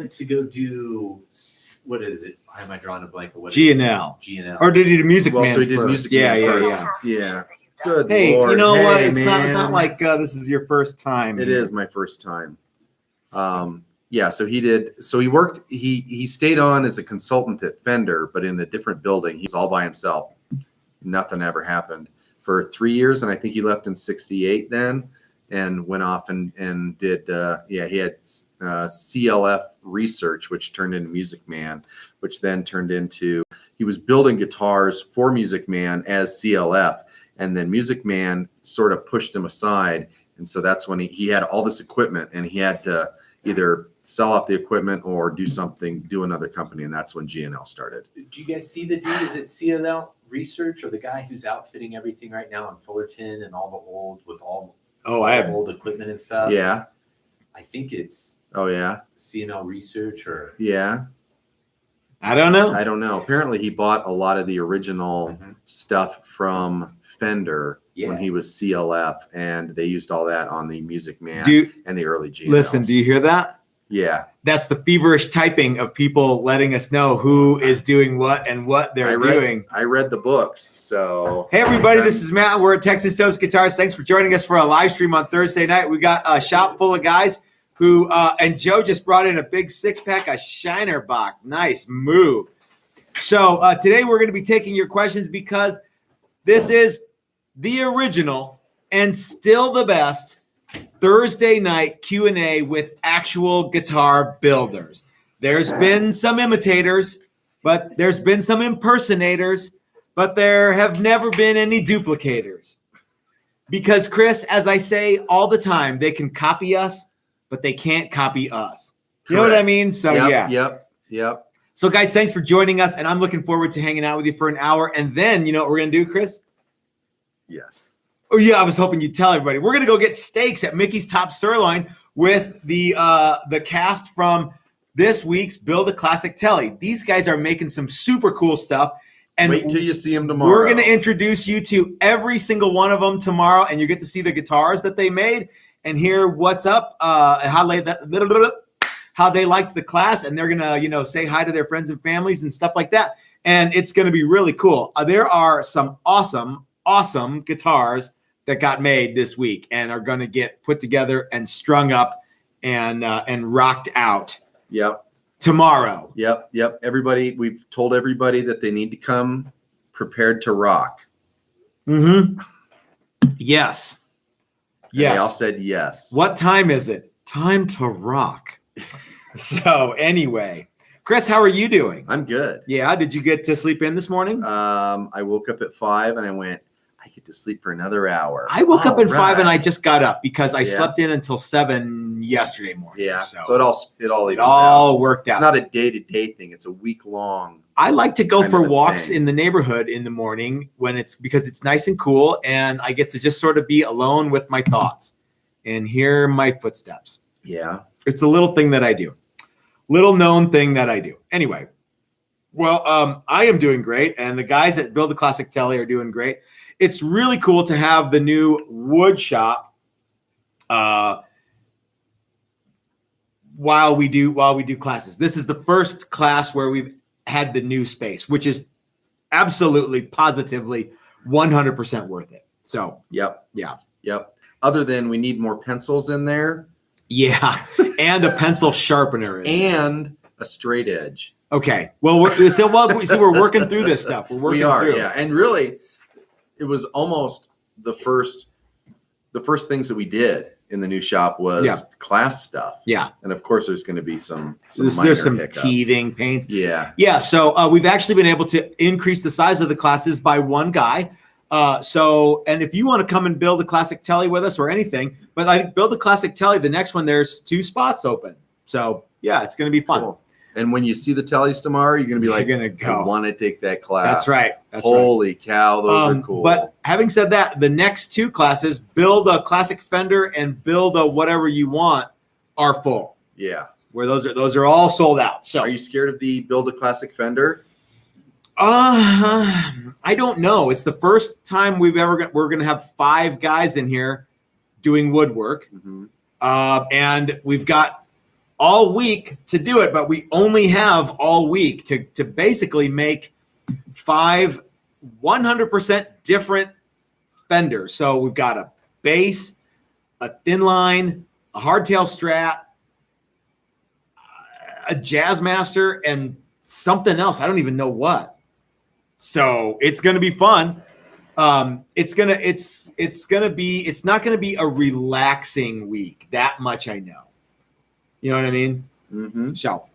to go do what is it? Why am I drawing a blank? What G&L. G&L. Or did he do Music Well, Man so he did first? Music Yeah, Man yeah, first. yeah. Yeah. Good Hey, Lord. you know what? Hey, It's not man. like this is your first time. It here. is my first time. Yeah, so he did. So he worked. He stayed on as a consultant at Fender, but in a different building. He's all by himself. Nothing ever happened for 3 years, and I think he left in '68 then, and went off and did. He had CLF Research, which turned into Music Man, which then turned into he was building guitars for Music Man as CLF, and then Music Man sort of pushed him aside. And so that's when he had all this equipment and he had to either sell off the equipment or do another company. And that's when G&L started. Do you guys see the dude? Is it CLL Research or the guy who's outfitting everything right now in Fullerton and all the old equipment and stuff? Yeah. I think it's CNL Research or I don't know. I don't know. Apparently he bought a lot of the original stuff from Fender when he was CLF, and they used all that on the Music Man and the early G&Ls. Listen, do you hear that? Yeah. That's the feverish typing of people letting us know who is doing what and what they're doing. I read the books. So hey everybody, this is Matt. We're at Texas Toast Guitars. Thanks for joining us for a live stream on Thursday night. We got a shop full of guys who and Joe just brought in a big 6-pack of Shiner Bock. Nice move. So today we're going to be taking your questions because this is the original and still the best Thursday night Q&A with actual guitar builders. There's been some imitators, but there's been some impersonators, but there have never been any duplicators. Because Chris, as I say all the time, they can copy us, but they can't copy us. You know what I mean? So Yep. So guys, thanks for joining us, and I'm looking forward to hanging out with you for an hour. And then, you know what we're going to do, Chris? Yes. Oh, yeah, I was hoping you'd tell everybody. We're going to go get steaks at Mickey's Top Sirloin with the cast from this week's Build a Classic Telly. These guys are making some super cool stuff. And wait till you see them tomorrow. We're going to introduce you to every single one of them tomorrow, and you get to see the guitars that they made and hear what's up, how they liked the class, and they're going to, say hi to their friends and families and stuff like that. And it's going to be really cool. There are some awesome guitars that got made this week and are going to get put together and strung up and rocked out. Yep. Tomorrow. Yep. Everybody, we've told everybody that they need to come prepared to rock. Mm-hmm. Yes. And they all said yes. What time is it? Time to rock. So anyway, Chris, how are you doing? I'm good. Yeah. Did you get to sleep in this morning? I woke up at 5 and I went, I get to sleep for another hour. I woke up at 5 and I just got up because I slept in until 7 yesterday morning. Yeah. So it all worked out. It's not a day-to-day thing. It's a week-long. I like to go for walks in the neighborhood in the morning because it's nice and cool, and I get to just sort of be alone with my thoughts and hear my footsteps. Yeah. It's a little thing that I do. Little known thing that I do. Anyway, well, I am doing great, and the guys at Build a Classic Telly are doing great. It's really cool to have the new wood shop while we do classes. This is the first class where we've had the new space, which is absolutely, positively 100% worth it. So, Yep. Other than we need more pencils in there. Yeah, and a pencil sharpener and a straight edge. Okay. Well, we're working through this stuff. We are, yeah. And really, it was almost the first things that we did in the new shop was class stuff. Yeah. And of course, there's going to be some there's some hiccups. teething pains. Yeah. Yeah. So we've actually been able to increase the size of the classes by one guy. And if you want to come and build a classic telly with us or anything, but I build a classic telly, the next one, there's 2 spots open. So yeah, it's going to be fun. Cool. And when you see the tellies tomorrow, you're going to be like, I want to take that class. That's right. Holy cow, those are cool. But having said that, the next 2 classes, build a classic Fender and build a whatever you want, are full. Yeah. Where those are all sold out. So are you scared of the build a classic Fender? I don't know. It's the first time we're going to have 5 guys in here doing woodwork. Mm-hmm. And we've got all week to do it, but we only have all week to basically make 5 100% different fenders. So we've got a bass, a thin line, a hardtail Strat, a Jazzmaster, and something else. I don't even know what. So it's going to be fun. It's not gonna be a relaxing week. That much I know. You know what I mean? Mm-hmm. So,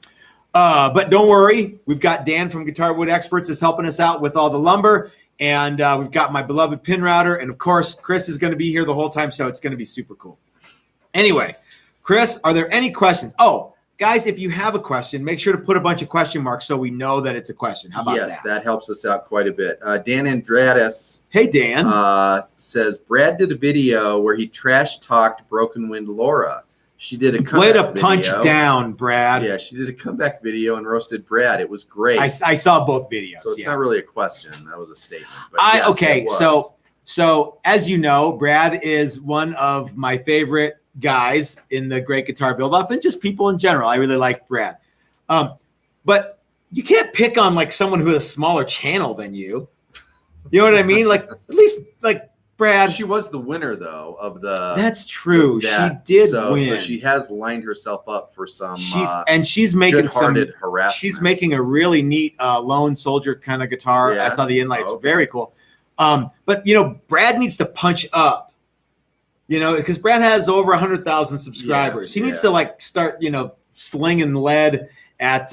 but don't worry. We've got Dan from Guitar Wood Experts is helping us out with all the lumber. And we've got my beloved pin router. And of course, Chris is going to be here the whole time. So it's going to be super cool. Anyway, Chris, are there any questions? Oh, guys, if you have a question, make sure to put a bunch of question marks so we know that it's a question. How about yes, that? that helps us out quite a bit. Dan Andrades Hey, Dan. says, Brad did a video where he trash talked Broken Wind Laura. She did a Way comeback to punch video. down, Brad. Yeah, she did a comeback video and roasted Brad. It was great. I saw both videos. So it's yeah. not really a question. That was a statement. But yes, Okay, it was. so as you know, Brad is one of my favorite guys in the Great Guitar Build-Off and just people in general. I really like Brad. But you can't pick on like someone who has a smaller channel than you. You know what I mean? Like at least like Brad. She was the winner though of the. That's true. That. She did win. So win. she has lined herself up for some. She's making some harassment. She's making a really neat lone soldier kind of guitar. Yeah. I saw the inlay. It's okay. very cool. But you know, Brad needs to punch up. You know, because Brad has over 100,000 subscribers. He needs to like start, you know, slinging lead at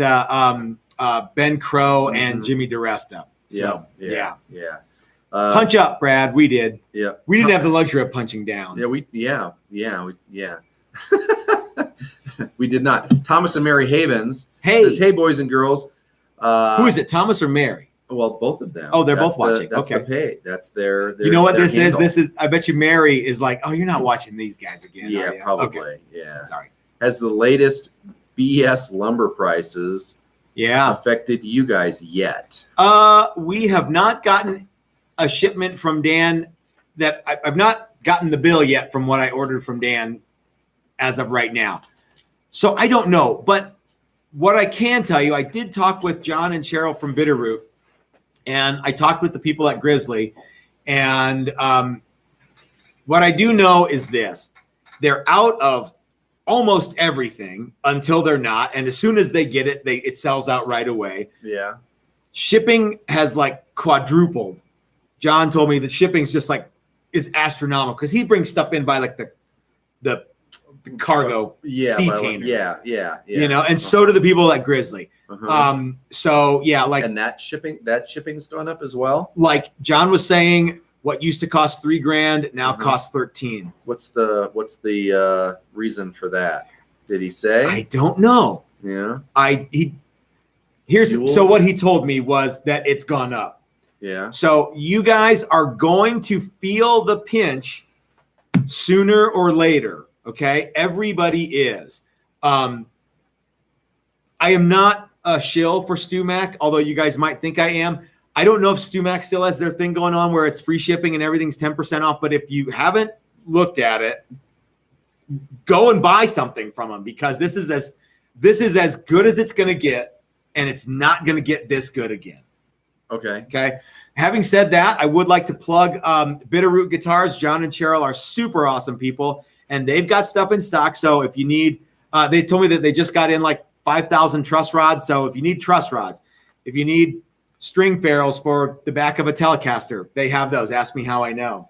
Ben Crow and Jimmy DiResta. So, yeah. Punch up, Brad. We did. Yeah. We didn't have the luxury of punching down. Yeah. We did not. Thomas and Mary Havens says, hey, boys and girls. Who is it, Thomas or Mary? Well, both of them. Oh, they're both watching. That's okay. the pay. That's their you know what their this handle. is? This is. I bet you Mary is like, oh, you're not watching these guys again. Yeah, are you? probably. Okay. Yeah. Sorry. Has the latest BS lumber prices affected you guys yet? We have not gotten a shipment from Dan that I've not gotten the bill yet from what I ordered from Dan as of right now. So I don't know. But what I can tell you, I did talk with John and Cheryl from Bitterroot. And I talked with the people at Grizzly, and what I do know is this. They're out of almost everything until they're not. And as soon as they get it, it sells out right away. Yeah. Shipping has like quadrupled. John told me that shipping's just like is astronomical because he brings stuff in by like the cargo C-tainer. Yeah. You know, and so do the people at Grizzly. So yeah, like and that shipping's gone up as well. Like John was saying, what used to cost $3,000 now costs 13. What's the reason for that? Did he say? I don't know. Yeah. So what he told me was that it's gone up. Yeah. So you guys are going to feel the pinch sooner or later. Okay. Everybody is. I am not a shill for StewMac, although you guys might think I am. I don't know if StewMac still has their thing going on where it's free shipping and everything's 10% off. But if you haven't looked at it, go and buy something from them because this is as good as it's going to get, and it's not going to get this good again. Okay. Okay. Having said that, I would like to plug Bitterroot Guitars. John and Cheryl are super awesome people, and they've got stuff in stock. So if you need, they told me that they just got in like 5,000 truss rods. So if you need truss rods, if you need string ferrules for the back of a Telecaster, they have those. Ask me how I know.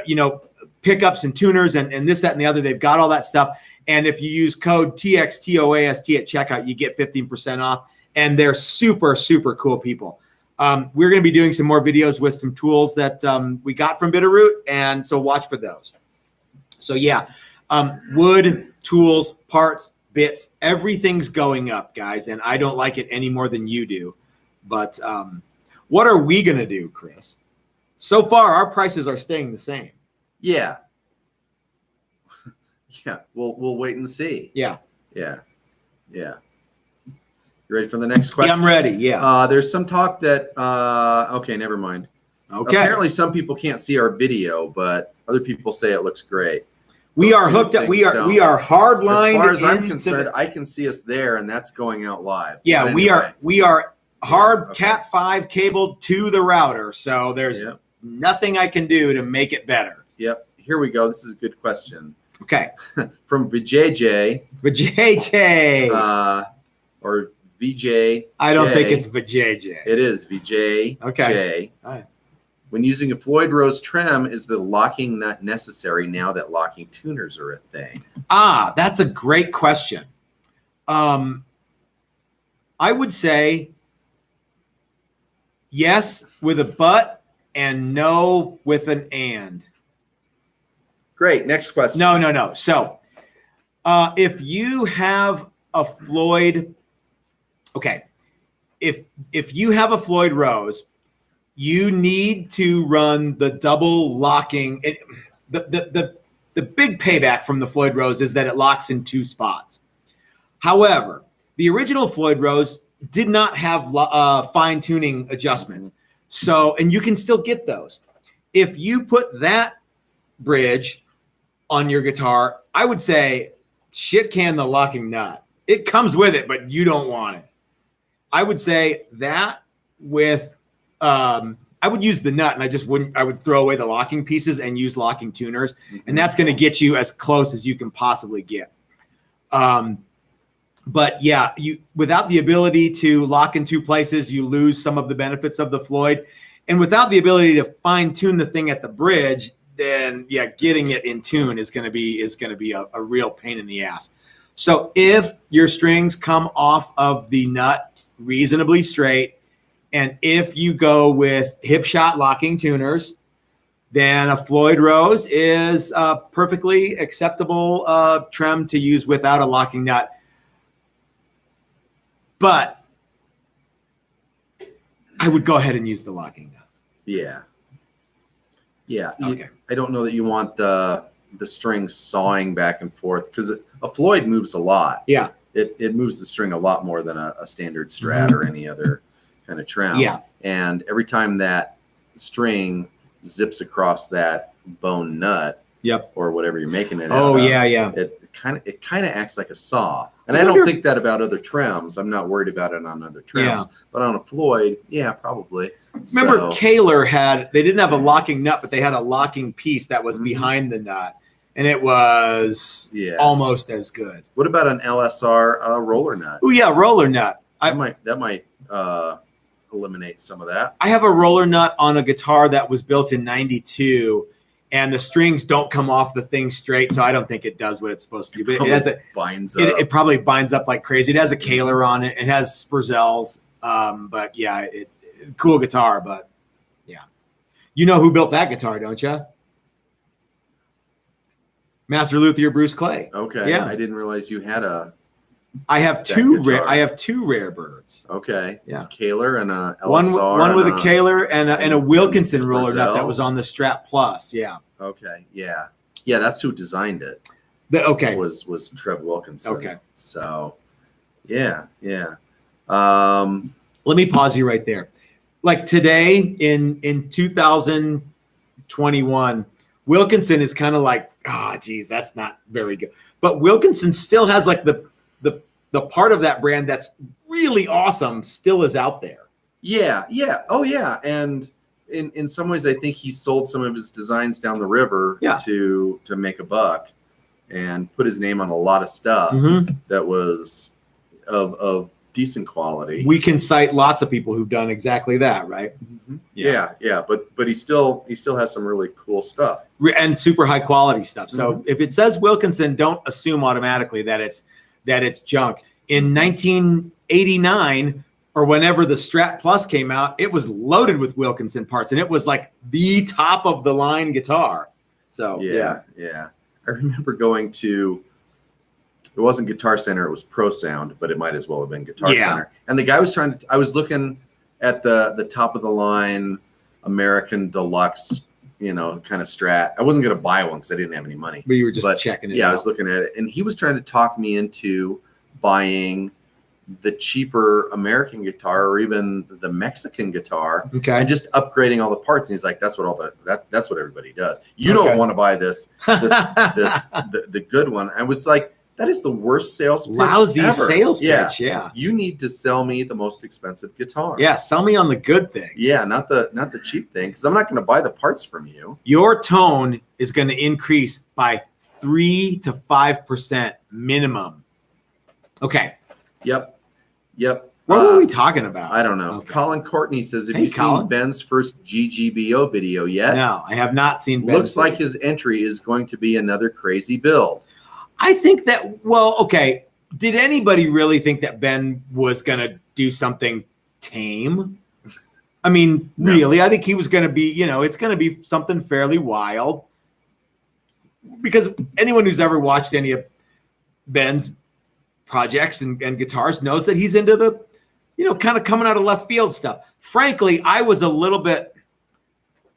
You know, pickups and tuners and this, that, and the other. They've got all that stuff. And if you use code TXTOAST at checkout, you get 15% off. And they're super, super cool people. We're going to be doing some more videos with some tools that we got from Bitterroot. And so watch for those. So yeah, wood, tools, parts, bits, everything's going up, guys. And I don't like it any more than you do. But what are we going to do, Chris? So far, our prices are staying the same. Yeah. Yeah. We'll wait and see. Yeah. Yeah. Yeah. You ready for the next question? Yeah, I'm ready. Yeah. There's some talk that, okay, never mind. Okay. Apparently some people can't see our video, but other people say it looks great. We are hooked up. We are hard lined. As far as I'm concerned, I can see us there, and that's going out live. Yeah, anyway. we are hard Cat 5 cabled to the router, so there's nothing I can do to make it better. Yep. Here we go. This is a good question. Okay. From Vijay. Or VJ. I don't think it's Vijay. It is Vijay. Okay. All right. When using a Floyd Rose trem, is the locking nut necessary now that locking tuners are a thing? That's a great question. I would say yes with a but and no with an and. Great. Next question. No. So if you have a Floyd, if you have a Floyd Rose, you need to run the double locking. The big payback from the Floyd Rose is that it locks in 2 spots. However, the original Floyd Rose did not have fine tuning adjustments. So, and you can still get those. If you put that bridge on your guitar, I would say shit can the locking nut. It comes with it, but you don't want it. I would say that with I would use the nut, and I would throw away the locking pieces and use locking tuners, and that's going to get you as close as you can possibly get. But yeah, without the ability to lock in 2 places, you lose some of the benefits of the Floyd, and without the ability to fine tune the thing at the bridge, then getting it in tune is going to be a real pain in the ass. So if your strings come off of the nut reasonably straight, and if you go with hip shot locking tuners, then a Floyd Rose is a perfectly acceptable trem to use without a locking nut. But I would go ahead and use the locking nut. Yeah. Okay. I don't know that you want the string sawing back and forth, because a Floyd moves a lot. Yeah. It moves the string a lot more than a standard strat or any other kind of trem. Yeah. And every time that string zips across that bone nut, or whatever you're making it out of, it kind of acts like a saw. And I don't think that about other trems. I'm not worried about it on other trems. But on a Floyd, probably. Remember, Kaler they didn't have a locking nut, but they had a locking piece that was behind the nut, and it was almost as good. What about an LSR roller nut? Oh yeah, roller nut. That might eliminate some of that. I have a roller nut on a guitar that was built in '92, and the strings don't come off the thing straight, so I don't think it does what it's supposed to do. But it probably binds up like crazy. It has a Kaler on it. It has Spurzels. But yeah, cool guitar. But yeah, you know who built that guitar, don't you? Master luthier Bruce Clay. Okay. Yeah, I didn't realize you had a. I have two rare birds. Okay. Yeah. Kaler and a LSR. One with a Kaler and a Wilkinson roller nut that was on the Strat Plus. Yeah. Okay. Yeah. Yeah, that's who designed it. Was Trev Wilkinson. Okay. So, yeah. Let me pause you right there. Like today in 2021, Wilkinson is kind of like, that's not very good. But Wilkinson still has like the part of that brand that's really awesome still is out there. Yeah. Oh yeah. And in some ways, I think he sold some of his designs down the river to make a buck, and put his name on a lot of stuff that was of decent quality. We can cite lots of people who've done exactly that, right? Yeah. But he still has some really cool stuff and super high quality stuff. So if it says Wilkinson, don't assume automatically that it's junk. In 1989 or whenever the Strat Plus came out, it was loaded with Wilkinson parts, and it was like the top of the line guitar. So yeah. I remember going to. It wasn't Guitar Center, it was Pro Sound, but it might as well have been Guitar Center. And the guy was I was looking at the top of the line American Deluxe, kind of Strat. I wasn't going to buy one because I didn't have any money. But you were just checking it out. Yeah, I was looking at it. And he was trying to talk me into buying the cheaper American guitar or even the Mexican guitar Okay. and just upgrading all the parts. And he's like, that's what that's what everybody does. You Okay. don't want to buy the good one. I was like, that is the worst sales pitch Lousy ever. sales pitch. Yeah. You need to sell me the most expensive guitar. Yeah. Sell me on the good thing. Yeah, not the cheap thing, because I'm not going to buy the parts from you. Your tone is going to increase by 3 to 5% minimum. Okay. Yep. What were we talking about? I don't know. Okay. Colin Courtney says, have Hey, you Colin. seen Ben's first GGBO video yet? No, I have not seen Ben. Looks like his entry is going to be another crazy build. I think that, well, okay. Did anybody really think that Ben was going to do something tame? I mean, No. really, I think he was going to be, it's going to be something fairly wild. Because anyone who's ever watched any of Ben's projects and guitars knows that he's into the, kind of coming out of left field stuff. Frankly, I was a little bit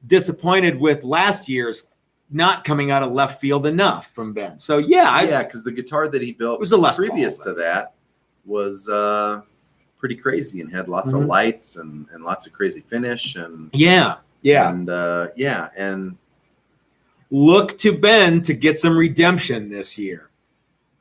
disappointed with last year's not coming out of left field enough from Ben. So because the guitar that he built was a Les Paul, previous to that was pretty crazy and had lots Mhm. of lights and lots of crazy finish and and look to Ben to get some redemption this year.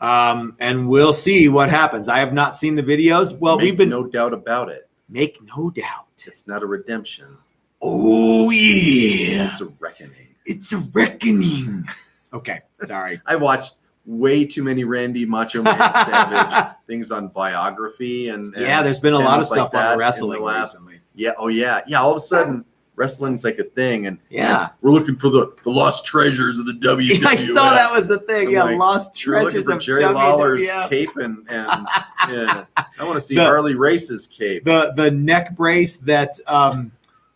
And we'll see what happens. I have not seen the videos. Well, make no doubt about it. Make no doubt. It's not a redemption. Oh yeah. It's a reckoning. It's a reckoning. Okay, sorry. I watched way too many Randy Macho Man Savage things on Biography and There's been a lot of channels like stuff that on wrestling in the last- recently. Yeah. Oh yeah. Yeah. All of a sudden, wrestling's like a thing, and Yeah. and we're looking for the lost treasures of the WWF. I saw that was the thing. I'm Yeah, like, Lost We're looking Treasures for of Jerry WWF. Lawler's cape and yeah. I want to see The- Harley Race's cape. The neck brace that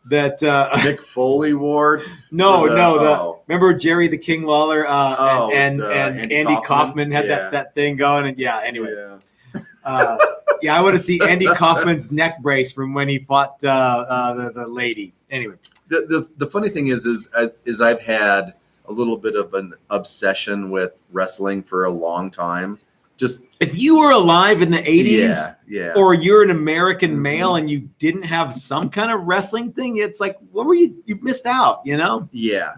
Mick Foley wore. remember Jerry the King Lawler and Andy Andy Kaufman Kaufman had Yeah. that thing going, and anyway. Yeah. I want to see Andy Kaufman's neck brace from when he fought the lady. Anyway, The funny thing is I've had a little bit of an obsession with wrestling for a long time. Just if you were alive in the 80s, yeah. or you're an American Mhm. male and you didn't have some kind of wrestling thing, it's like, what were you missed out, Yeah.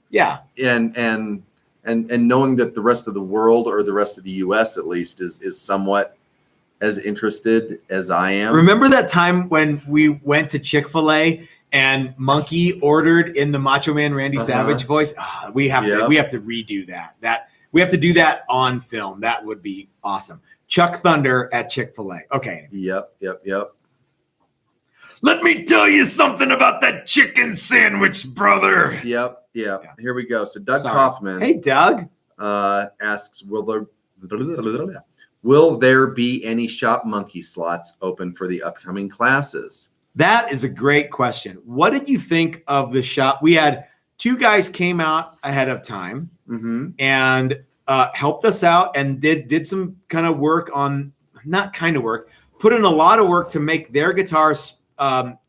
Yeah. And knowing that the rest of the world, or the rest of the US at least, is somewhat as interested as I am. Remember that time when we went to Chick-fil-A and Monkey ordered in the Macho Man Randy Savage voice? We have to redo that. We have to do that on film. That would be awesome. Chuck Thunder at Chick-fil-A. Okay. Yep. Let me tell you something about that chicken sandwich, brother. Yep. Yeah. Here we go. So Doug Sorry. Kaufman Hey, Doug. asks, will there be any Shop Monkey slots open for the upcoming classes? That is a great question. What did you think of the shop? We had 2 guys came out ahead of time and helped us out and did some kind of work on, not kind of work, put in a lot of work to make their guitars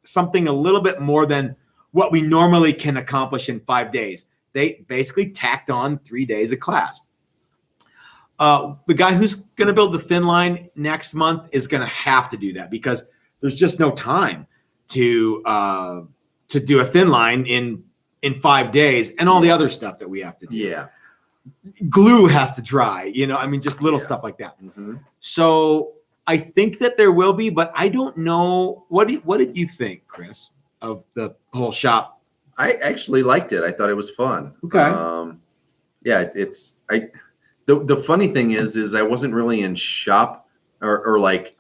something a little bit more than what we normally can accomplish in 5 days. They basically tacked on 3 days of class. The guy who's going to build the thin line next month is going to have to do that because there's just no time to do a thin line in 5 days and all the other stuff that we have to do. Yeah. Glue has to dry, just little stuff like that. Mm-hmm. So I think that there will be, but I don't know. What did you think, Chris, of the whole shop? I actually liked it. I thought it was fun. Okay. The funny thing is I wasn't really in shop or like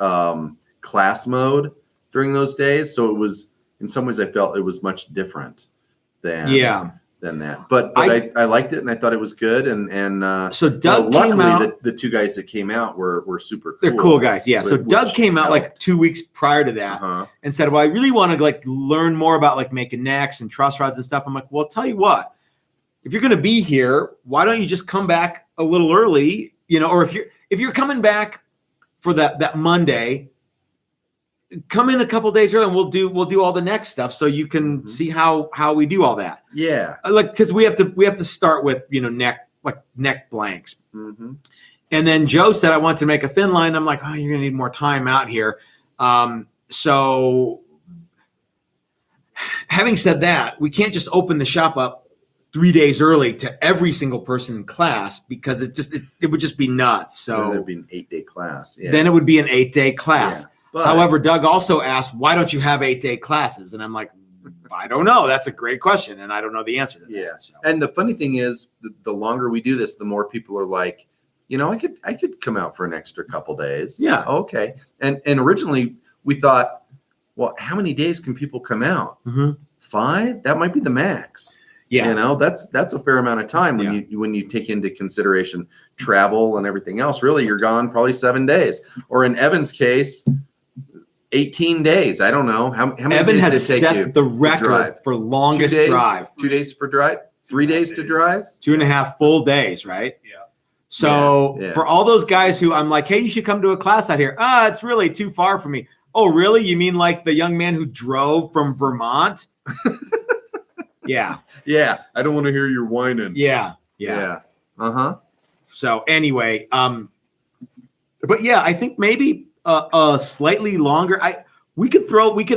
class mode during those days. So it was, in some ways I felt it was much different than that. But I liked it and I thought it was good. And so Doug luckily came out. the 2 guys that came out were super cool. They're cool guys. Yeah. So Doug came out helped. like 2 weeks prior to that and said, well, I really want to learn more about making necks and truss rods and stuff. I'm like, well, I'll tell you what, if you're going to be here, why don't you just come back a little early, or if you're coming back for that Monday, come in a couple days early and we'll do all the next stuff so you can see how we do all that. Yeah. Because we have to start with neck blanks. And then Joe said, I want to make a thin line. I'm like, oh, you're going to need more time out here. So having said that, we can't just open the shop up 3 days early to every single person in class because it would just be nuts. So it would be an 8-day class. Yeah. Then it would be an 8-day class. Yeah, but, however, Doug also asked, why don't you have 8-day classes? And I'm like, I don't know. That's a great question. And I don't know the answer to that. Yeah. So. And the funny thing is the longer we do this, the more people are like, I could come out for an extra couple days. Yeah. Okay. And originally we thought, well, how many days can people come out? Mm-hmm. 5? That might be the max. Yeah. That's a fair amount of time when you take into consideration travel and everything else. Really, you're gone probably 7 days. Or in Evan's case, 18 days. I don't know. How many Evan days has did it take you set the to record drive? for longest 2 days? drive. 2 days for drive? 3 days to drive? 2.5 full days, right? Yeah. So Yeah. for all those guys who I'm like, hey, you should come to a class out here. It's really too far for me. Oh, really? You mean like the young man who drove from Vermont? Yeah. Yeah. I don't want to hear your whining. Yeah. Uh-huh. So anyway, but yeah, I think maybe a slightly longer. We could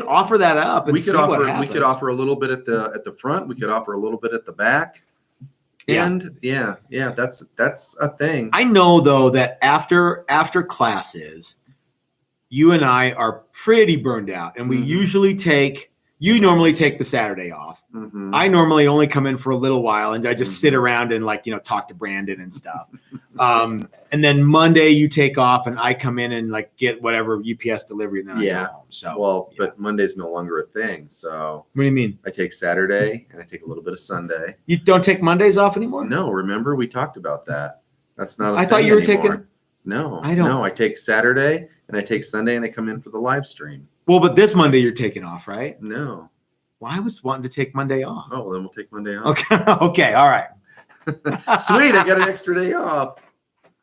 offer that up. And We could see what offer happens. a little bit at the front. We could offer a little bit at the back. Yeah. And that's a thing. I know though that after classes, you and I are pretty burned out, and we Mhm. you normally take the Saturday off. Mhm. I normally only come in for a little while and I just sit around and talk to Brandon and stuff. And then Monday you take off and I come in and get whatever UPS delivery and then I Yeah. go home. So But Monday's no longer a thing. So what do you mean? I take Saturday and I take a little bit of Sunday. You don't take Mondays off anymore? No, remember we talked about that. That's not. I thought you were taking. No, I don't. No, I take Saturday and I take Sunday and I come in for the live stream. Well, but this Monday you're taking off, right? No. Well, I was wanting to take Monday off. Oh, well, then we'll take Monday off. Okay. Okay. All right. Sweet. I got an extra day off.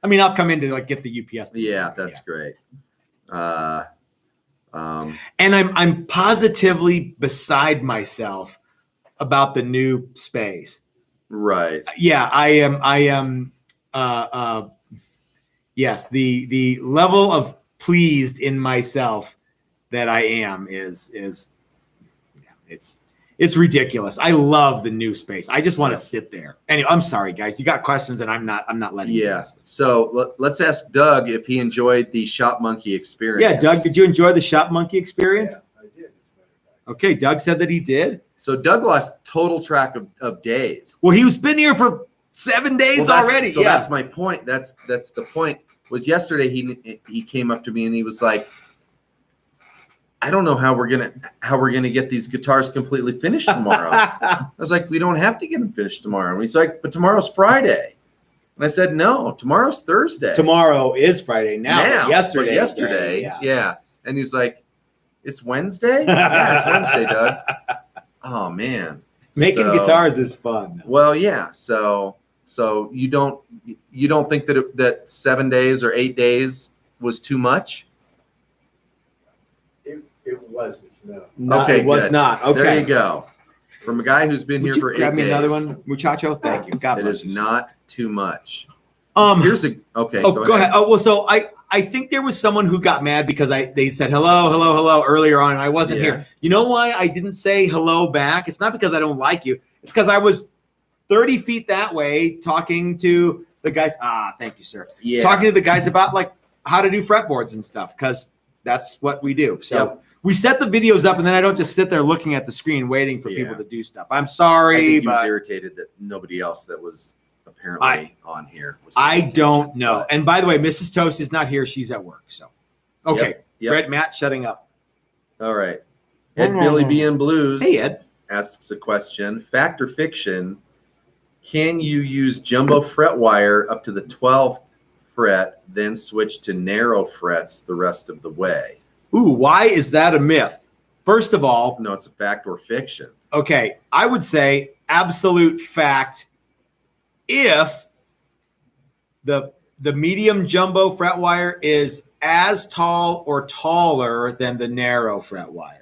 I mean, I'll come in to get the UPS. Yeah, that's great. And I'm positively beside myself about the new space. Right. Yeah, I am. Yes, the level of pleased in myself that I am is it's ridiculous. I love the new space. I just want to sit there. Anyway, I'm sorry, guys. You got questions, and I'm not letting you ask them. So let's ask Doug if he enjoyed the Shop Monkey experience. Yeah, Doug, did you enjoy the Shop Monkey experience? Yeah, I did. Okay, Doug said that he did. So Doug lost total track of days. Well, he's been here for 7 days already. So that's my point. That's the point. Was yesterday he came up to me and he was like, I don't know how we're gonna get these guitars completely finished tomorrow. I was like, we don't have to get them finished tomorrow. And he's like, but tomorrow's Friday. And I said, no, tomorrow's Thursday. Tomorrow is Friday now. But Yesterday. yeah. And he's like, it's Wednesday? Yeah, it's Wednesday, Doug. Oh man. Making guitars is fun. Well, yeah. So you don't think that 7 days or 8 days was too much? It wasn't. No. No, Okay, it was good. not. Okay. There you go. From a guy who's been Would here you for 8 grab me days. another one, muchacho? Thank you. God It bless is you. sir. not too much. Here's Go ahead. Oh, well, so I think there was someone who got mad because they said hello earlier on and I wasn't Yeah. here. You know why I didn't say hello back? It's not because I don't like you. It's because I was 30 feet that way talking to the guys. Thank you, sir. Yeah. Talking to the guys about how to do fretboards and stuff because that's what we do. So Yep. we set the videos up and then I don't just sit there looking at the screen waiting for people to do stuff. I'm I sorry, think he was but irritated that nobody else that was apparently on here was I paying don't attention, know. but- And by the way, Mrs. Toast is not here. She's at work. So, okay. Yep. Red Matt shutting up. All right. Ed Billy B and Blues Hey, Ed. asks a question. Fact or fiction? Can you use jumbo fret wire up to the 12th fret, then switch to narrow frets the rest of the way? Ooh, why is that a myth? First of all, No, it's a fact or fiction. okay, I would say absolute fact if the medium jumbo fret wire is as tall or taller than the narrow fret wire.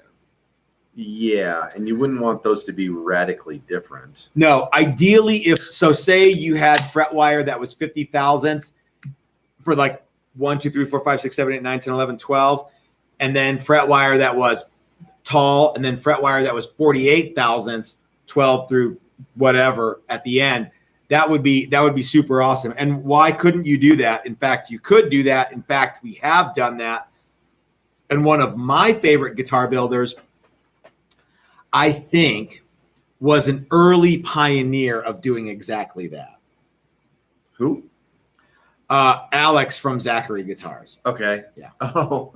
Yeah, and you wouldn't want those to be radically different. No, ideally, say you had fret wire that was 50 thousandths, for like 1, 2, 3, 4, 5, 6, 7, 8, 9, 10, 11, 12, and then fret wire that was tall, and then fret wire that was 48 thousandths, 12 through whatever at the end. That would be super awesome. And why couldn't you do that? In fact, you could do that. In fact, we have done that. And one of my favorite guitar builders, I think, was an early pioneer of doing exactly that. Who? Alex from Zachary Guitars. Okay. Yeah. Oh.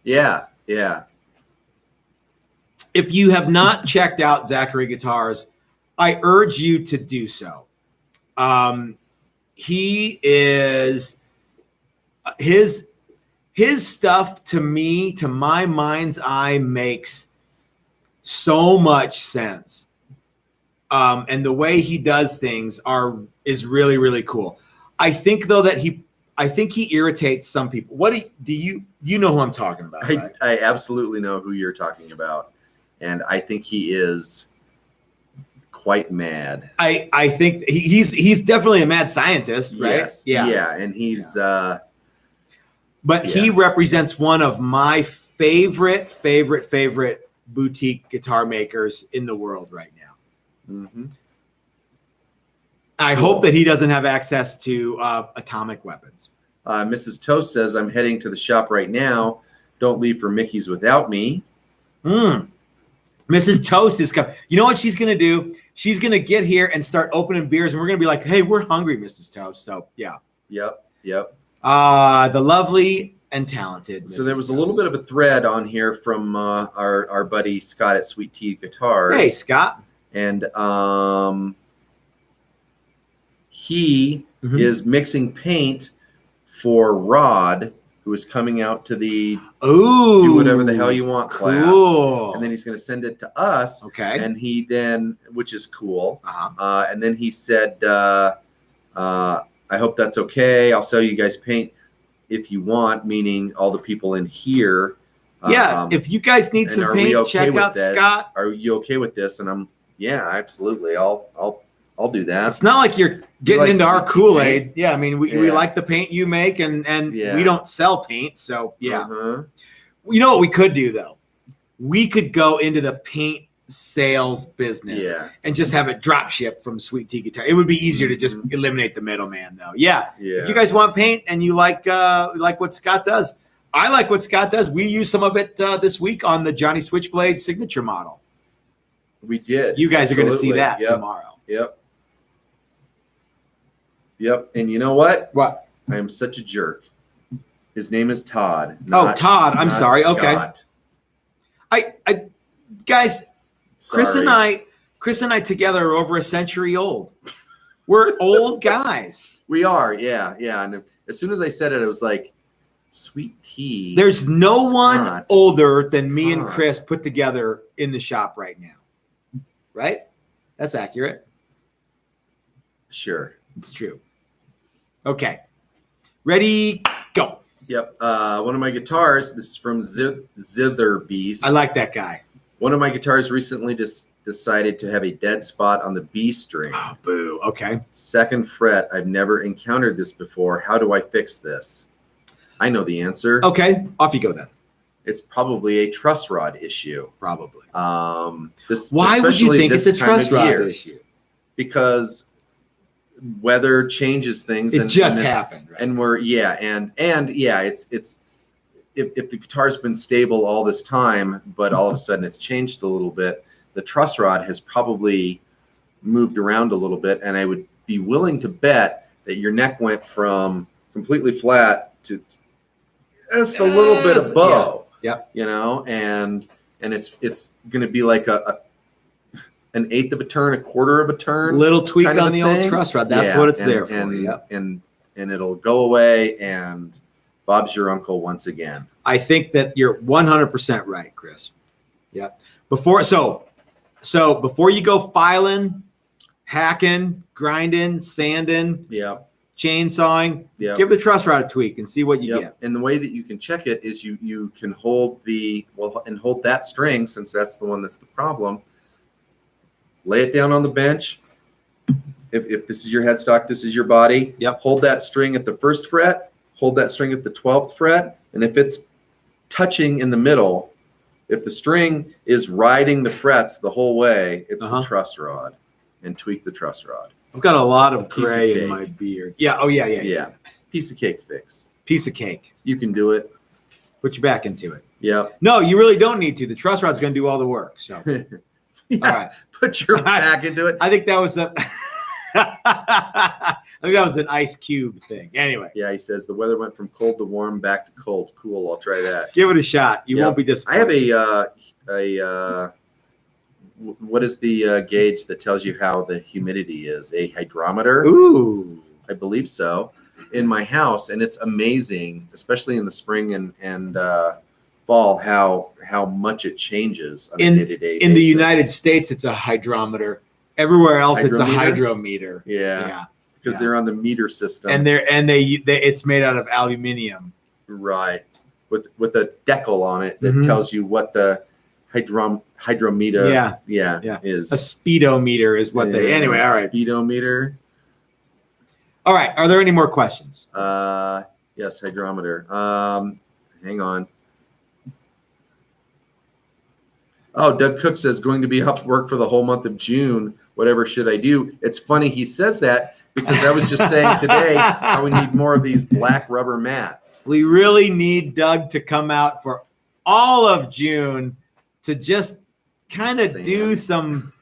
Yeah. Yeah. If you have not checked out Zachary Guitars, I urge you to do so. He is his stuff, to me, to my mind's eye, makes so much sense. And the way he does things is really, really cool. I think though that he irritates some people. What do you know who I'm talking about? Right? I absolutely know who you're talking about. And I think he is quite mad. I think he's definitely a mad scientist, right? Yes. Yeah. And he's but he represents one of my favorite boutique guitar makers in the world right now. Mm-hmm. I hope that he doesn't have access to atomic weapons. Mrs. Toast says, I'm heading to the shop right now. Don't leave for Mickey's without me. Mrs. Toast is coming. You know what she's going to do? She's going to get here and start opening beers, and we're going to be like, hey, we're hungry, Mrs. Toast. So, yeah. Yep. The lovely and talented Mrs. So there was Toast. a little bit of a thread on here from our buddy Scott at Sweet Tea Guitars. Hey, Scott. And he is mixing paint for Rod, who is coming out to the do whatever the hell you want class. Cool. And then he's going to send it to us. Okay. And he then, which is cool. Uh-huh. And then he said, I hope that's okay. I'll sell you guys paint if you want, meaning all the people in here. Yeah. If you guys need some paint, check out Scott. Are you okay with this? And yeah, absolutely. I'll do that. It's not like you're getting into our Kool-Aid. Paint. Yeah, I mean, we like the paint you make, and we don't sell paint, so yeah. You know what we could do though? We could go into the paint sales business and just have it drop ship from Sweet Tea Guitar. It would be easier to just eliminate the middleman though. Yeah. If you guys want paint and you like what Scott does, I like what Scott does. We use some of it this week on the Johnny Switchblade signature model. We did. You guys are going to see that tomorrow. Yep. And you know what? What? I am such a jerk. His name is Todd. Todd. I'm sorry. Scott. Okay. I guys, sorry. Chris and I together are over a century old. We're old guys. We are. Yeah. And as soon as I said it, it was like, Sweet Tea. There's no one older than me and Chris put together in the shop right now. Right? That's accurate. Sure. It's true. Okay. Ready, go. Yep. One of my guitars, this is from Zither Beast. I like that guy. One of my guitars recently decided to have a dead spot on the B string. Oh, boo. Okay. 2nd fret. I've never encountered this before. How do I fix this? I know the answer. Okay. Off you go then. It's probably a truss rod issue. Probably. Why would you think it's a truss rod issue? Because weather changes things. It just happened, right? And it's if the guitar's been stable all this time, but all of a sudden it's changed a little bit, the truss rod has probably moved around a little bit, and I would be willing to bet that your neck went from completely flat to just a little bit of bow. Yeah. You know, and it's going to be like an 1/8 of a turn, 1/4 of a turn, little tweak on the old truss rod. That's what it's there for. Yep. And it'll go away, and Bob's your uncle once again. I think that you're 100% right, Chris. Yep. Before you go filing, hacking, grinding, sanding, chainsawing, give the truss rod a tweak and see what you get. And the way that you can check it is you can hold hold that string, since that's the one that's the problem. Lay it down on the bench, if this is your headstock, this is your body. Yep. Hold that string at the 1st fret. Hold that string at the 12th fret. And if it's touching in the middle, if the string is riding the frets the whole way, it's the truss rod. And tweak the truss rod. I've got a lot of Piece of gray in cake. my beard. Yeah. Oh, yeah. Yeah. Piece of cake fix. Piece of cake. You can do it. Put your back into it. Yep. No, you really don't need to. The truss rod's going to do all the work. So, Yeah. all right. Put your back into it. I think that was a. I think that was an Ice Cube thing. Anyway, Yeah, he says the weather went from cold to warm, back to cold. Cool. I'll try that. give it a shot. You Yep. won't be I disappointed. have what is the gauge that tells you how the humidity is? A hydrometer? Ooh. I believe so. In my house, and it's amazing, especially in the spring and fall, how much it changes on a day-to-day In the basis. United States, it's a hydrometer. Everywhere else, it's a hydrometer. Yeah, because they're on the meter system, And it's made out of aluminium. right, with a decal on it that Mhm. tells you what the hydrometer Yeah. is. A speedometer is what they. Anyway, all right. Speedometer. All right. Are there any more questions? Yes, hydrometer. Hang on. Oh, Doug Cook says going to be off work for the whole month of June. Whatever should I do? It's funny he says that because I was just saying today how we need more of these black rubber mats. We really need Doug to come out for all of June to just kind of Sam. do some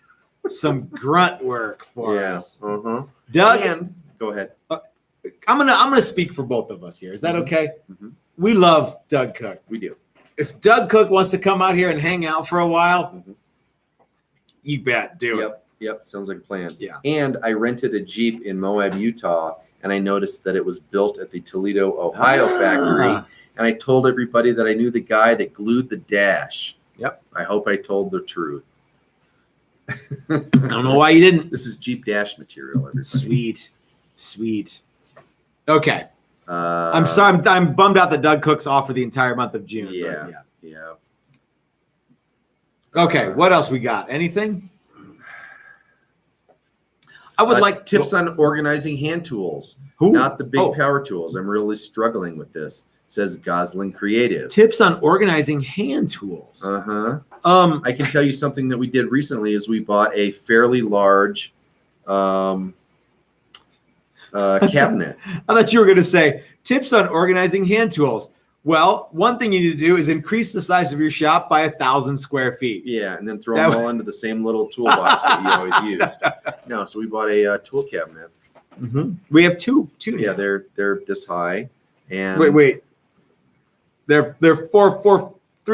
grunt work for us. Uh-huh. Doug, And go ahead. I'm gonna speak for both of us here. Is that Mhm. okay? Mhm. We love Doug Cook. We do. If Doug Cook wants to come out here and hang out for a while, Mhm. you bet, do it. Yep. Sounds like a plan. Yeah. And I rented a Jeep in Moab, Utah, and I noticed that it was built at the Toledo, Ohio factory. And I told everybody that I knew the guy that glued the dash. Yep. I hope I told the truth. I don't know why you didn't. This is Jeep dash material, everybody. Sweet. Okay. Uh, I'm sorry. I'm bummed out that Doug Cook's off for the entire month of June. but Yeah. Okay. What else we got? Anything? I would like tips on organizing hand tools, Who? not the big Oh. power tools. I'm really struggling with this. Says Gosling Creative. Tips on organizing hand tools. Uh-huh. I I can tell you something that we did recently is we bought a fairly large cabinet. thought you were going to say tips on organizing hand tools. Well, one thing you need to do is increase the size of your shop by 1,000 square feet. Yeah, and then throw That them all into the same little toolbox that you always used. No, so we bought a tool cabinet. Mm-hmm. We have two. Yeah, now. they're this high. And Wait. They're 3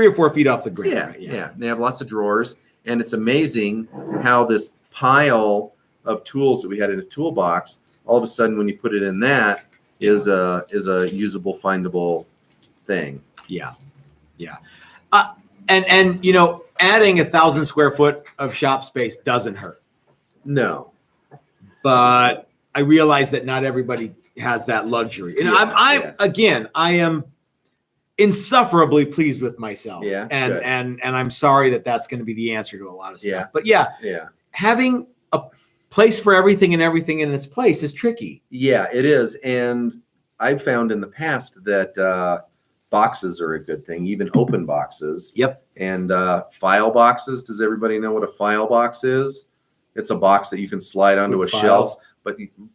or 4 feet off the ground. Yeah, right? yeah. They have lots of drawers, and it's amazing how this pile of tools that we had in a toolbox, all of a sudden, when you put it in that, is a usable, findable thing. Yeah. And you know, adding 1,000 square foot of shop space doesn't hurt. No. But I realize that not everybody has that luxury. And I am insufferably pleased with myself. Yeah, And good. and I'm sorry that that's going to be the answer to a lot of stuff. Yeah. But yeah, having a place for everything and everything in its place is tricky. Yeah, it is. And I've found in the past that boxes are a good thing, even open boxes. Yep. And file boxes. Does everybody know what a file box is? It's a box that you can slide onto With a files. shelf,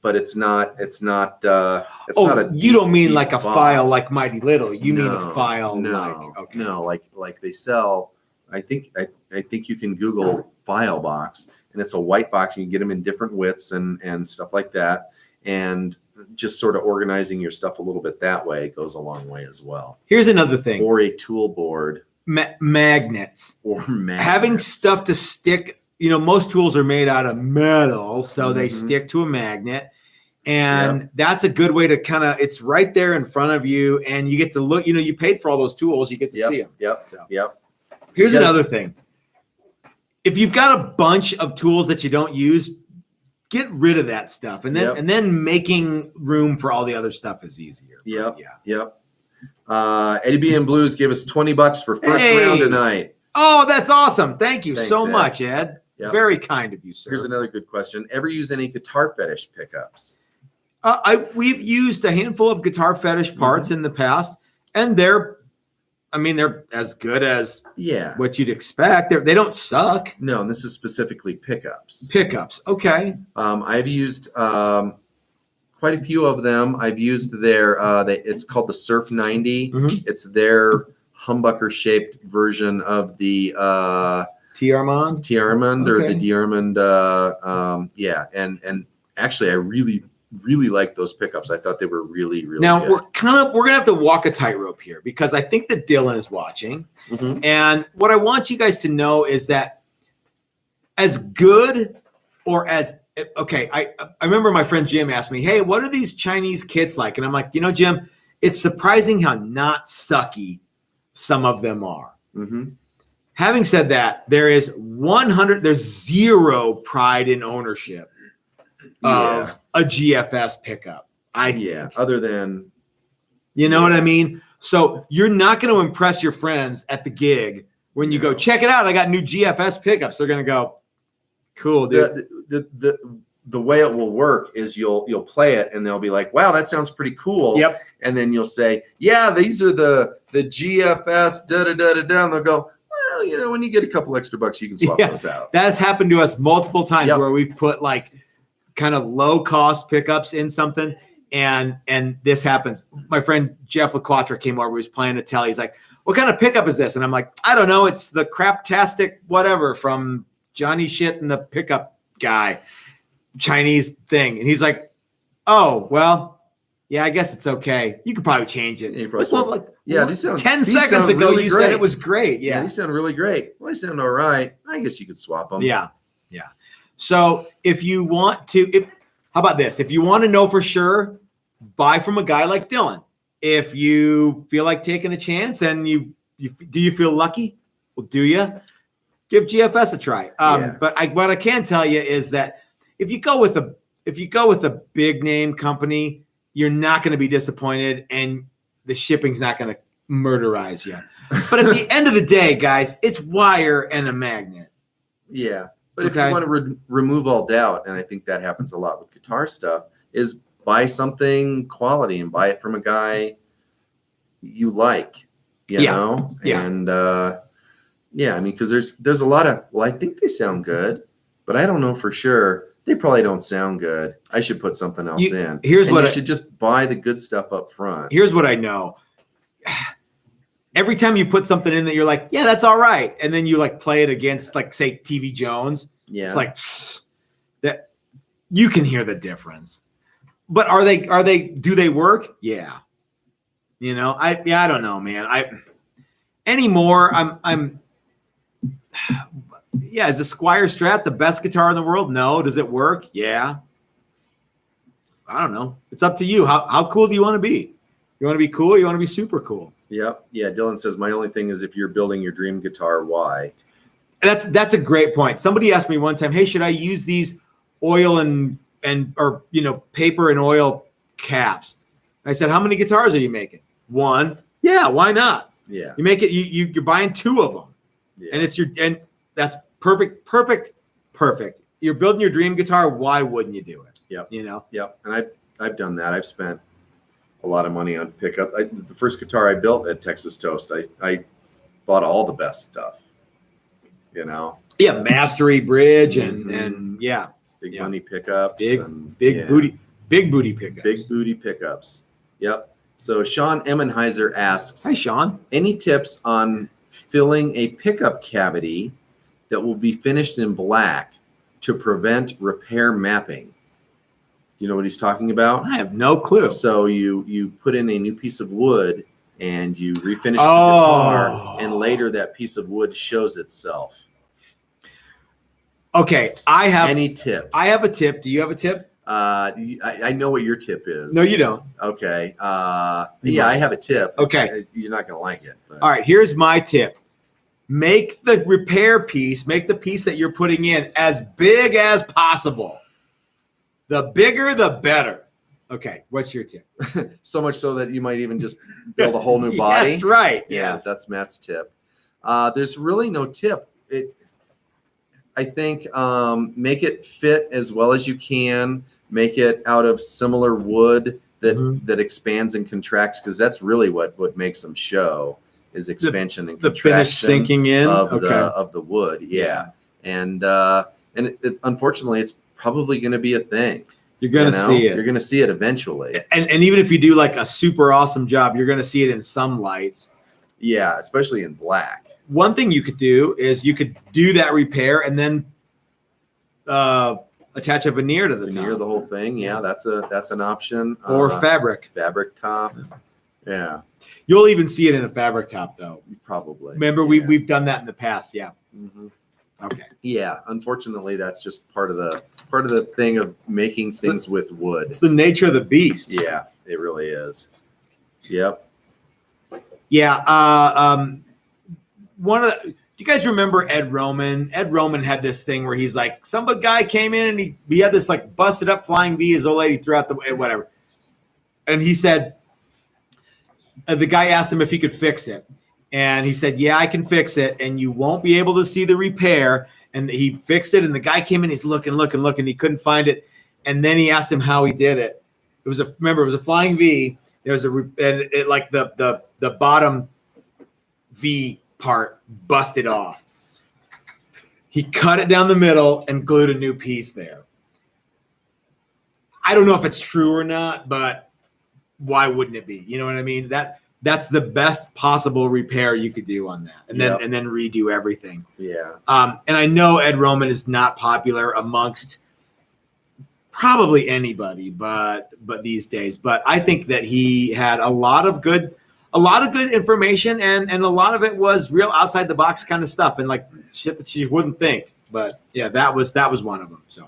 but it's not not a You don't mean deep like a box. file like Mighty Little. You mean a No, file no, like okay. no, like they sell. I think you can Google file box, and it's a white box. You can get them in different widths and stuff like that, and just sort of organizing your stuff a little bit that way goes a long way as well. Here's another thing. Or a tool board Magnets. or magnets. Having stuff to stick. You know, most tools are made out of metal, so they Mhm. stick to a magnet. And that's a good way to kind of, it's right there in front of you, and you get to look, you know, you paid for all those tools, you get to see them. Yep. Here's You gotta- another thing. If you've got a bunch of tools that you don't use, get rid of that stuff. And then making room for all the other stuff is easier. Yep. Yeah. Eddie B and Blues gave us $20 for first Hey! round tonight. Oh, that's awesome. Thank you Thanks, so Ed. much, Ed. Yep. Very kind of you, sir. Here's another good question. Ever use any guitar fetish pickups? We've used a handful of guitar fetish parts in the past, and they're as good as what you'd expect. They don't suck. No, and this is specifically pickups. Pickups, okay. I've used quite a few of them. I've used their it's called the Surf 90. It's their humbucker shaped version of the Tiarmond or the Diarmond. And actually I really like those pickups. I thought they were really good. Now we're gonna have to walk a tightrope here because I think that Dylan is watching. And what I want you guys to know is that as good or as I remember my friend Jim asked me, hey, what are these Chinese kits like? And I'm like, Jim, it's surprising how not sucky some of them are. Having said that, there's zero pride in ownership of a GFS pickup. Other than what I mean? So you're not going to impress your friends at the gig when you go, check it out, I got new GFS pickups. They're going to go, cool, dude. The way it will work is you'll play it and they'll be like, wow, that sounds pretty cool. Yep. And then you'll say, yeah, these are the GFS da-da-da-da-da. And they'll go, well, when you get a couple extra bucks, you can swap those out. That's happened to us multiple times where we've put like kind of low cost pickups in something. And this happens. My friend Jeff LaQuatra came over, he was playing a tele. He's like, what kind of pickup is this? And I'm like, I don't know. It's the craptastic whatever from Johnny Shit and the pickup guy, Chinese thing. And he's like, oh, well, yeah, I guess it's okay. You could probably change it. These sound 10 seconds ago really you great. said it was great. Yeah, these sound really great. Well, they sound all right. I guess you could swap them. Yeah. So if you want to, how about this? If you want to know for sure, buy from a guy like Dylan. If you feel like taking a chance and do you feel lucky? Well, do you? Give GFS a try. But what I can tell you is that if you go with a big name company, you're not going to be disappointed, and the shipping's not going to murderize you. But at the end of the day, guys, it's wire and a magnet. Yeah. But if you want to remove all doubt, and I think that happens a lot with guitar stuff, is buy something quality and buy it from a guy you like, you know? Yeah. And because there's a lot of, I think they sound good, but I don't know for sure. They probably don't sound good. I should put something else in. You should just buy the good stuff up front. Here's what I know. Every time you put something in that you're like, yeah, that's all right. And then you like play it against like, say, TV Jones. Yeah. It's like that you can hear the difference. But do they work? Yeah. I don't know, man. Anymore, is the Squire Strat the best guitar in the world? No. Does it work? Yeah. I don't know. It's up to you. How cool do you want to be? You want to be cool? You want to be super cool? Yep. Yeah. Dylan says, my only thing is if you're building your dream guitar, why? That's a great point. Somebody asked me one time, hey, should I use these oil and paper and oil caps? I said, how many guitars are you making? One. Yeah. Why not? Yeah. You make it, you're buying two of them. Yeah. And that's perfect. You're building your dream guitar. Why wouldn't you do it? Yep. Yep. And I've done that. I've spent a lot of money on pickup. The first guitar I built at Texas Toast, I bought all the best stuff, Yeah. Mastery bridge and big money pickups. Big booty pickups. Big booty pickups. Yep. So Sean Emmenheiser asks, hi, Sean. Any tips on filling a pickup cavity that will be finished in black to prevent repair mapping? Do you know what he's talking about? I have no clue. So you put in a new piece of wood and you refinish the guitar, and later that piece of wood shows itself. Okay, I have any tips? I have a tip. Do you have a tip? I know what your tip is. No, you don't. Okay. I have a tip. Okay. You're not going to like it. But. All right, here's my tip. Make the repair piece, make the piece that you're putting in as big as possible. The bigger, the better. Okay, what's your tip? So much so that you might even just build a whole new body. That's right. Yeah, yes. That's Matt's tip. There's really no tip. I think make it fit as well as you can. Make it out of similar wood that expands and contracts, because that's really what makes them show is expansion and contraction. The finish sinking in of the wood. Yeah. And unfortunately, it's probably going to be a thing. You're going to see it. You're going to see it eventually. And even if you do like a super awesome job, you're going to see it in some lights. Yeah, especially in black. One thing you could do is you could do that repair and then attach a veneer to the top. Veneer the whole thing. Yeah, that's an option. Or fabric. Fabric top. Yeah. You'll even see it in a fabric top, though. Probably. Remember, we've done that in the past. Yeah. Mm-hmm. Okay. Yeah. Unfortunately, that's just part of the thing of making things with wood. It's the nature of the beast. Yeah, it really is. Yep. Yeah. Do you guys remember Ed Roman? Ed Roman had this thing where he's like, some guy came in and he had this like busted up flying V. His old lady threw out the whatever, and he said, the guy asked him if he could fix it, and he said, "Yeah, I can fix it, and you won't be able to see the repair." And he fixed it, and the guy came in, he's looking, he couldn't find it, and then he asked him how he did it. It was a flying V. There was the bottom V part busted off. He cut it down the middle and glued a new piece there. I don't know if it's true or not, but why wouldn't it be? You know what I mean? That's the best possible repair you could do on that, and then redo everything. Yeah. And I know Ed Roman is not popular amongst probably anybody, but these days. But I think that he had a lot of good information, and a lot of it was real outside the box kind of stuff, and like shit that you wouldn't think. But yeah, that was one of them. So.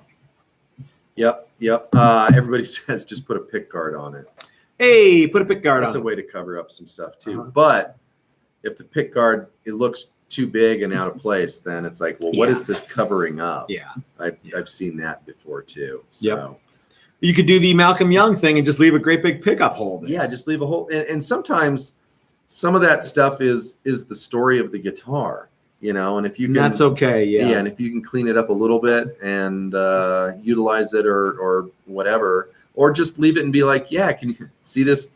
Yep. Everybody says just put a pick guard on it. Hey, put a pick guard on. That's a way to cover up some stuff too. But if the pick guard, it looks too big and out of place, then it's like, well, what is this covering up? Yeah. I've seen that before too. So. Yep. You could do the Malcolm Young thing and just leave a great big pickup hole there. Yeah, just leave a hole. And sometimes some of that stuff is the story of the guitar, and if you can, that's okay. Yeah. Yeah. And if you can clean it up a little bit and utilize it or whatever, or just leave it and be like, yeah, can you see this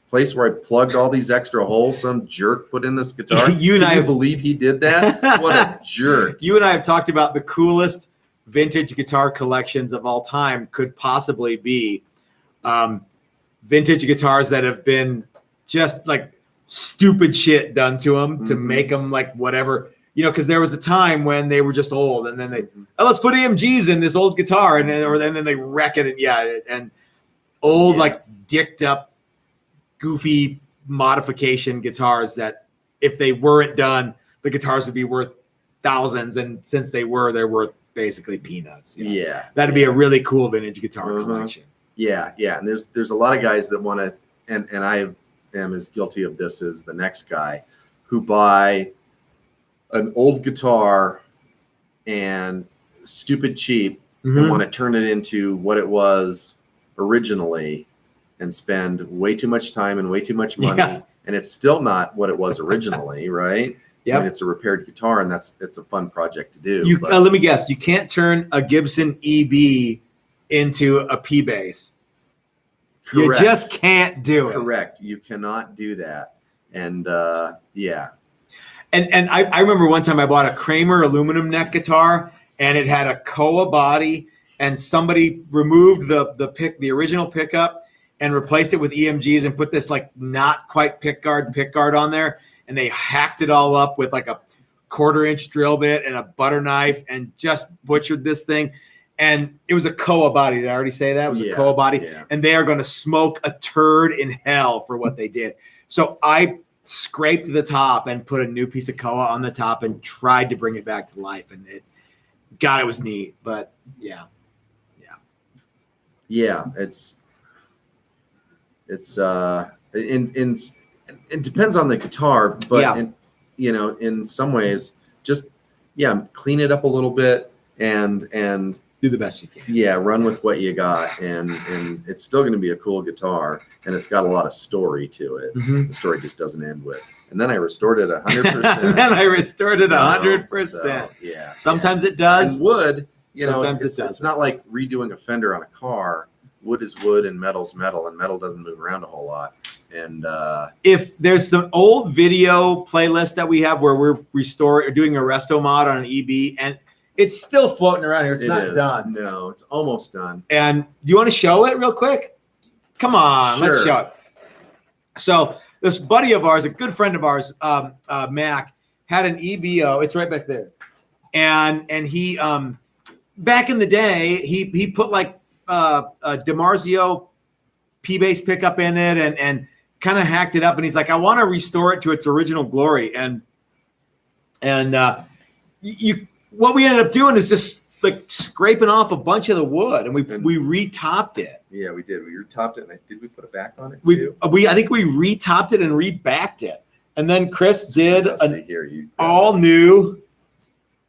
place where I plugged all these extra holes some jerk put in this guitar? Can you believe he did that? What a jerk. You and I have talked about the coolest vintage guitar collections of all time could possibly be vintage guitars that have been just like stupid shit done to them to make them like whatever, because there was a time when they were just old, and then let's put EMGs in this old guitar, and then they wreck it, and old like dicked up, goofy modification guitars that if they weren't done, the guitars would be worth thousands, and since they're worth basically peanuts. Yeah, that'd be a really cool vintage guitar collection. Yeah, and there's a lot of guys that want to, and I am as guilty of this as the next guy, who buy an old guitar and stupid cheap and want to turn it into what it was originally and spend way too much time and way too much money. Yeah. And it's still not what it was originally, right? Yeah. I mean, it's a repaired guitar, and it's a fun project to do. Let me guess, you can't turn a Gibson EB into a P bass. Correct. You just can't do it. Correct. You cannot do that. And yeah. And I remember one time I bought a Kramer aluminum neck guitar, and it had a Koa body, and somebody removed the original pickup and replaced it with EMGs and put this like not quite pick guard on there, and they hacked it all up with like a 1/4-inch drill bit and a butter knife and just butchered this thing. And it was a Koa body. Did I already say that? It was a Koa body. Yeah. And they are going to smoke a turd in hell for what they did. So I scraped the top and put a new piece of Koa on the top and tried to bring it back to life. And it was neat. But yeah. It's it depends on the guitar, but in some ways, just clean it up a little bit and do the best you can. Yeah, run with what you got, and it's still going to be a cool guitar, and it's got a lot of story to it. Mhm. The story just doesn't end with. And then I restored it 100%. And then I restored it 100%. So, yeah. Sometimes it does. And wood, Sometimes it's not like redoing a fender on a car. Wood is wood, and metal's metal, and metal doesn't move around a whole lot. And if there's some old video playlist that we have where we're doing a resto mod on an EB, and it's still floating around here. It's not done. No, it's almost done. And do you want to show it real quick? Come on, let's Sure. show it. So this buddy of ours, a good friend of ours, Mac, had an EBO. It's right back there. And he back in the day, he put like a DiMarzio P-bass pickup in it and kind of hacked it up. And he's like, I want to restore it to its original glory. And what we ended up doing is just like scraping off a bunch of the wood, and we retopped it. Yeah, we did. We retopped it. And did we put it back on it We too? I think we retopped it and rebacked it, and then Chris did an all new.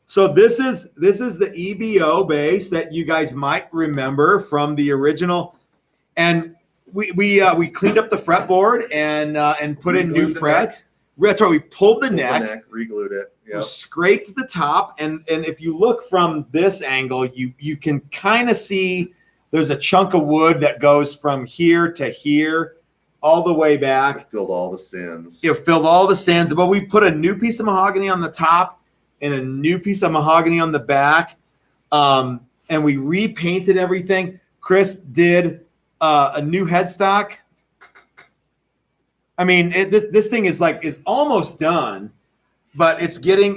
So this is the EBO bass that you guys might remember from the original, and we cleaned up the fretboard and put in new frets. That's right. We pulled the neck, re-glued it. Yep. Scraped the top, and if you look from this angle, you can kind of see there's a chunk of wood that goes from here to here, all the way back. It filled all the sins. It filled all the sins, but we put a new piece of mahogany on the top and a new piece of mahogany on the back, and we repainted everything. Chris did a new headstock. I mean, this thing is almost done, but it's getting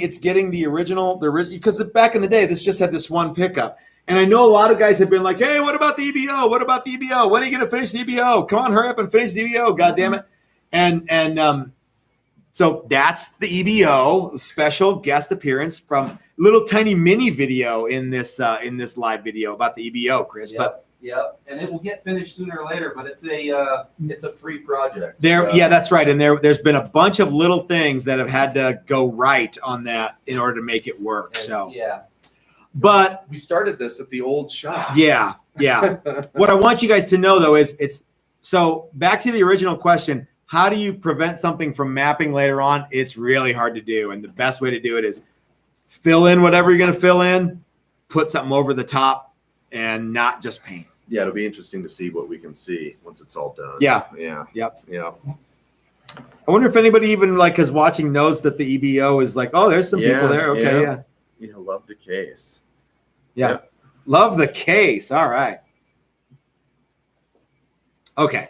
the original because back in the day this just had this one pickup, and I know a lot of guys have been like, hey, what about the EBO? What about the EBO? When are you going to finish the EBO? Come on, hurry up and finish the EBO! God damn it! And so that's the EBO special guest appearance from little tiny mini video in this live video about the EBO, Chris. Yep. But Yep, and it will get finished sooner or later, but it's a free project. Yeah, that's right. And there's been a bunch of little things that have had to go right on that in order to make it work. But we started this at the old shop. Yeah. What I want you guys to know though is so back to the original question, how do you prevent something from mapping later on? It's really hard to do, and the best way to do it is fill in whatever you're going to fill in, put something over the top, and not just paint. Yeah, it'll be interesting to see what we can see once it's all done. Yeah. Yep. I wonder if anybody even is watching knows that the EBO is like, oh, there's some people there. Okay, yeah. Love the case. Yeah. Yep. Love the case. All right. Okay.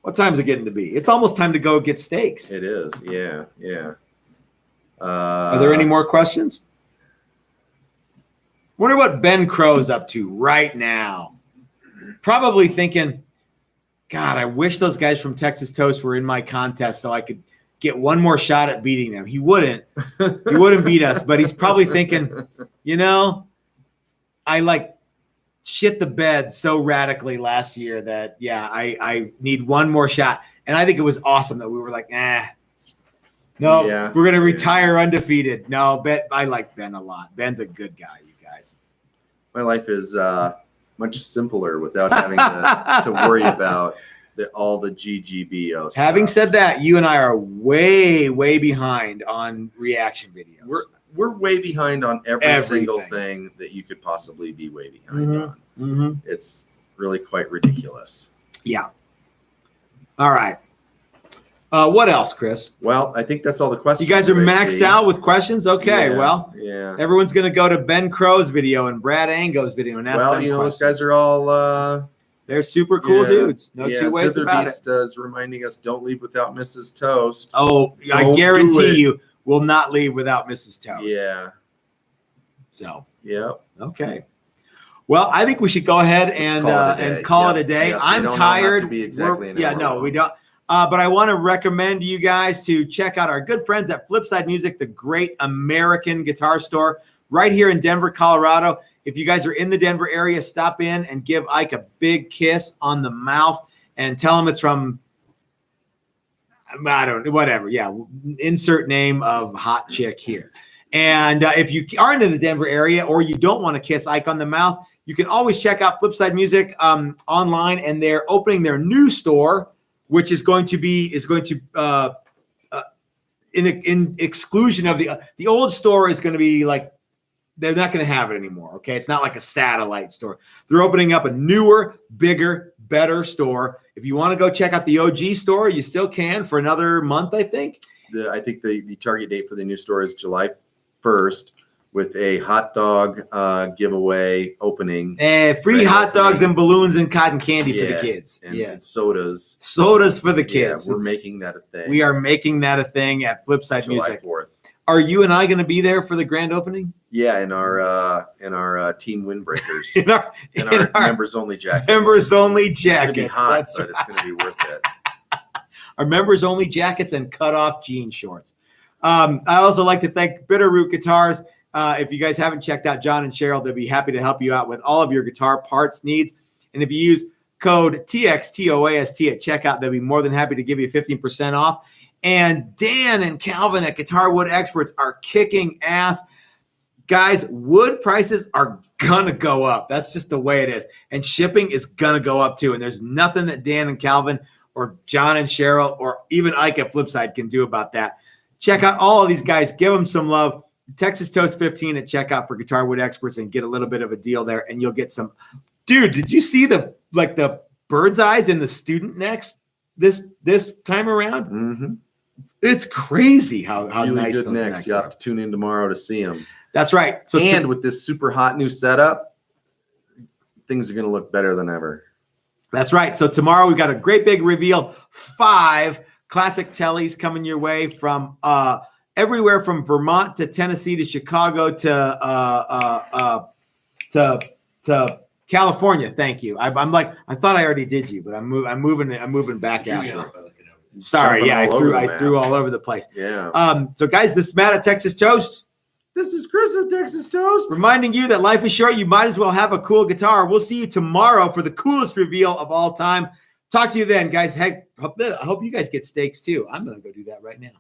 What time's it getting to be? It's almost time to go get steaks. It is. Yeah. Are there any more questions? Wonder what Ben Crow's up to right now. Probably thinking, God, I wish those guys from Texas Toast were in my contest so I could get one more shot at beating them. He wouldn't. He wouldn't beat us, but he's probably thinking, I shit the bed so radically last year that, I need one more shot. And I think it was awesome that we were like, no, we're going to retire undefeated. No, I like Ben a lot. Ben's a good guy, you guys. My life is much simpler without having to worry about all the GGBO stuff. Having said that, you and I are way, way behind on reaction videos. We're way behind on every single thing that you could possibly be way behind on. Mm-hmm. It's really quite ridiculous. Yeah. All right. What else, Chris? Well, I think that's all the questions. You guys are maxed out with questions? Okay, yeah. Everyone's going to go to Ben Crow's video and Brad Ango's video and ask them those guys are all they're super cool dudes. No two ways about it. Is reminding us, don't leave without Mrs. Toast. Oh, I guarantee you will not leave without Mrs. Toast. Yeah. So. Yep. Okay. Well, I think we should go ahead and call it a day. Yep. I'm tired. We don't but I want to recommend you guys to check out our good friends at Flipside Music, the great American guitar store right here in Denver, Colorado. If you guys are in the Denver area, stop in and give Ike a big kiss on the mouth and tell him it's from, I don't know, whatever. Yeah, insert name of hot chick here. And if you aren't in the Denver area or you don't want to kiss Ike on the mouth, you can always check out Flipside Music online, and they're opening their new store, which is going to in exclusion of the old store is going to be like, they're not going to have it anymore. Okay. It's not like a satellite store. They're opening up a newer, bigger, better store. If you want to go check out the OG store, you still can for another month, I think. I think the target date for the new store is July 1st with a hot dog giveaway opening. Free hot dogs and balloons and cotton candy for the kids. And sodas. Sodas for the kids. Yeah, we're making that a thing. We are making that a thing at Flipside July Music. 4th. Are you and I going to be there for the grand opening? Yeah, in our team windbreakers. in our members only jackets. Members only jackets. It's gonna be hot, That's but it's gonna be worth it. Our members only jackets and cut off jean shorts. I also like to thank Bitterroot Guitars. If you guys haven't checked out John and Cheryl, they'll be happy to help you out with all of your guitar parts needs. And if you use code TXTOAST at checkout, they'll be more than happy to give you 15% off. And Dan and Calvin at Guitar Wood Experts are kicking ass. Guys, wood prices are going to go up. That's just the way it is. And shipping is going to go up too. And there's nothing that Dan and Calvin or John and Cheryl or even Ike at Flipside can do about that. Check out all of these guys. Give them some love. Texas Toast 15 at checkout for Guitar Wood Experts and get a little bit of a deal there. And you'll get some. Dude, did you see the bird's eyes in the student necks this time around? Mm-hmm. It's crazy how really nice good those necks. necks You are. have to tune in tomorrow to see them. That's right. So and with this super hot new setup, things are going to look better than ever. That's right. So tomorrow we've got a great big reveal. 5 classic tellies coming your way from everywhere from Vermont to Tennessee to Chicago to California. Thank you. I thought I already did you, but I'm moving back after. Sorry, yeah, I threw all over the place. Yeah. So guys, this is Matt at Texas Toast. This is Chris at Texas Toast. Reminding you that life is short. You might as well have a cool guitar. We'll see you tomorrow for the coolest reveal of all time. Talk to you then, guys. Heck, I hope you guys get steaks too. I'm going to go do that right now.